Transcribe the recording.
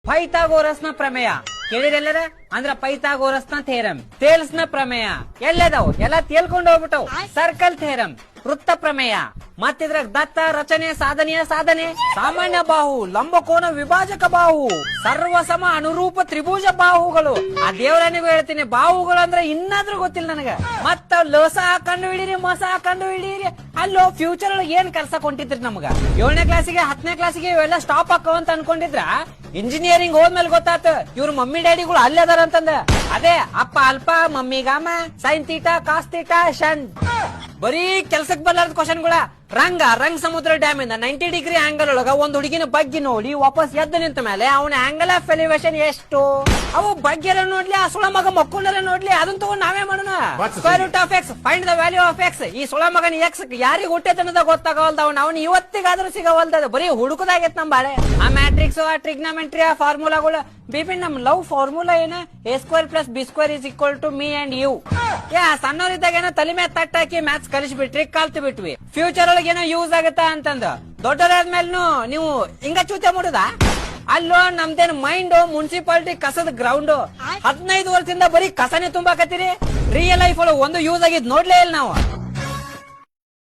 ಪೈಥಾಗೋರಸ್ನ ಪ್ರಮೇಯ ಕೇಳಿರೆಲ್ಲರ ಅಂದ್ರ ಪೈಥಾಗೋರಸ್ನ ಥೇರಂ. ತೇಲ್ಸ್ನ ಪ್ರಮೇಯ ಎಲ್ಲದಾವ್ ಎಲ್ಲ ತೇಲ್ಕೊಂಡು ಹೋಗ್ಬಿಟ್ಟವ್. ಸರ್ಕಲ್ ಥೇರಂ, ವೃತ್ತ ಪ್ರಮೇಯ, ಮತ್ತಿದ್ರ ದತ್ತ ರಚನೆ ಸಾಧನೆಯ ಸಾಧನೆ, ಸಾಮಾನ್ಯ ಬಾಹು, ಲಂಬಕೋನ ವಿಭಾಜಕ ಬಾಹು, ಸರ್ವಸಮ ಅನುರೂಪ ತ್ರಿಭುಜ ಬಾಹುಗಳು. ಆ ದೇವರನಿಗೂ ಹೇಳ್ತೀನಿ, ಬಾಹುಗಳು ಅಂದ್ರೆ ಇನ್ನಾದ್ರೂ ಗೊತ್ತಿಲ್ಲ ನನಗ. ಮತ್ತ ಲೋಸ ಹಾಕೊಂಡು ಹಿಡೀರಿ, ಮಸ ಹಾಕೊಂಡು ಹಿಡೀರಿ. ಅಲ್ಲೋ ಫ್ಯೂಚರ್ ಒಳಗೆ ಏನ್ ಕಲ್ಸಕ್ ಹೊಂಟಿದ್ರಿ ನಮ್ಗ? 7ನೇ ಕ್ಲಾಸಿಗೆ 10ನೇ ಕ್ಲಾಸಿಗೆ ಇವೆಲ್ಲ ಸ್ಟಾಪ್ ಹಾಕೋ ಅಂತ ಅನ್ಕೊಂಡಿದ್ರ, ಇಂಜಿನಿಯರಿಂಗ್ ಹೋದ್ಮೇಲೆ ಗೊತ್ತಾತ ಇವ್ರ ಮಮ್ಮಿ ಡ್ಯಾಡಿಗಳು ಅಲ್ಲೇ ಅದಾರ ಅಂತಂದ. ಅದೇ ಅಪ್ಪ ಅಲ್ಪ, ಮಮ್ಮಿ ಗಾಮ, ಸೈನ್ ತೀಟಾ, ಕಾಸ್ ತೀಟಾ, ಶನ್. ಬರೀ ಕೆಲ್ಸಕ್ ಬರ್ಲಾರ್ದ ಕ್ವಶನ್ಗಳ. ರಂಗ್ ಸಮುದ್ರ ಡ್ಯಾಮ್ ಇಂದ 90 ಡಿಗ್ರಿ ಆಂಗಲ್ ಒಳಗ ಒಂದ್ ಹುಡುಗಿನ ಬಗ್ಗೆ ನೋಡಿ ವಾಪಸ್ ಎದ್ದು ನಿಂತ ಮೇಲೆ ಅವನ ಆಂಗಲ್ ಆಫ್ ಎಲಿವೇಶನ್ ಎಷ್ಟು? ಅವು ಬಗ್ಗೆರ ನೋಡ್ಲಿ, ಆ ಸುಳ ಮಗ ಮಕ್ಕಳನ್ನ ನೋಡ್ಲಿ, ಅದನ್ನ ತಗೊಂಡ್ ನಾವೇ ಮಾಡೋಣ. Square root of x, find the value of x. ಈ ಸುಳ ಮಗನ ಎಕ್ಸ್ ಯಾರಿಗ ಹುಟ್ಟೆತನದ ಗೊತ್ತಾಗವಲ್ದ, ಅವನು ಇವತ್ತಿಗಾದ್ರೂ ಸಿಗವಲ್ದ. ಬರೀ ಹುಡುಕದಾಗೈತ್ ನಮ್ ಬಾಳೆ. ಆ ಮ್ಯಾಟ್ರಿಕ್ಸ್, ಆ ಟ್ರಿಗ್ನಾಮೆಂಟ್ರಿ, ಆ ಫಾರ್ಮುಲಾಗಳು. ಬಿಪಿನ್ ನಮ್ ಲವ್ ಫಾರ್ಮುಲಾ ಏನ? A² + B² = me and you. ಸಣ್ಣವರಿದ್ದಾಗ ಏನೋ ತಲೆ ಮೇಲೆ ತಟ್ಟಾಕಿ ಮ್ಯಾಥ್ಸ್ ಕಲಿಸ್ಬಿಟ್ರಿ, ಕಲ್ತು ಬಿಟ್ವಿ. ಫ್ಯೂಚರ್ ಒಳಗೆ ಏನೋ ಯೂಸ್ ಆಗತ್ತಾ ಅಂತಂದು ದೊಡ್ಡರಾದ್ಮೇಲೆ ನೀವು ಹಿಂಗ ಚೂತೆ ಮಾಡುದ? ಅಲ್ಲೋ ನಮ್ದೇನು ಮೈಂಡ್ ಮುನ್ಸಿಪಾಲಿಟಿ ಕಸದ ಗ್ರೌಂಡ್. 15 ವರ್ಷದಿಂದ ಬರೀ ಕಸನೇ ತುಂಬಾಕತ್ತೀರಿ. ರಿಯಲ್ ಲೈಫ್ ಒಳಗೆ ಒಂದು ಯೂಸ್ ಆಗಿದ್ ನೋಡ್ಲೇ ಇಲ್ಲ ನಾವು.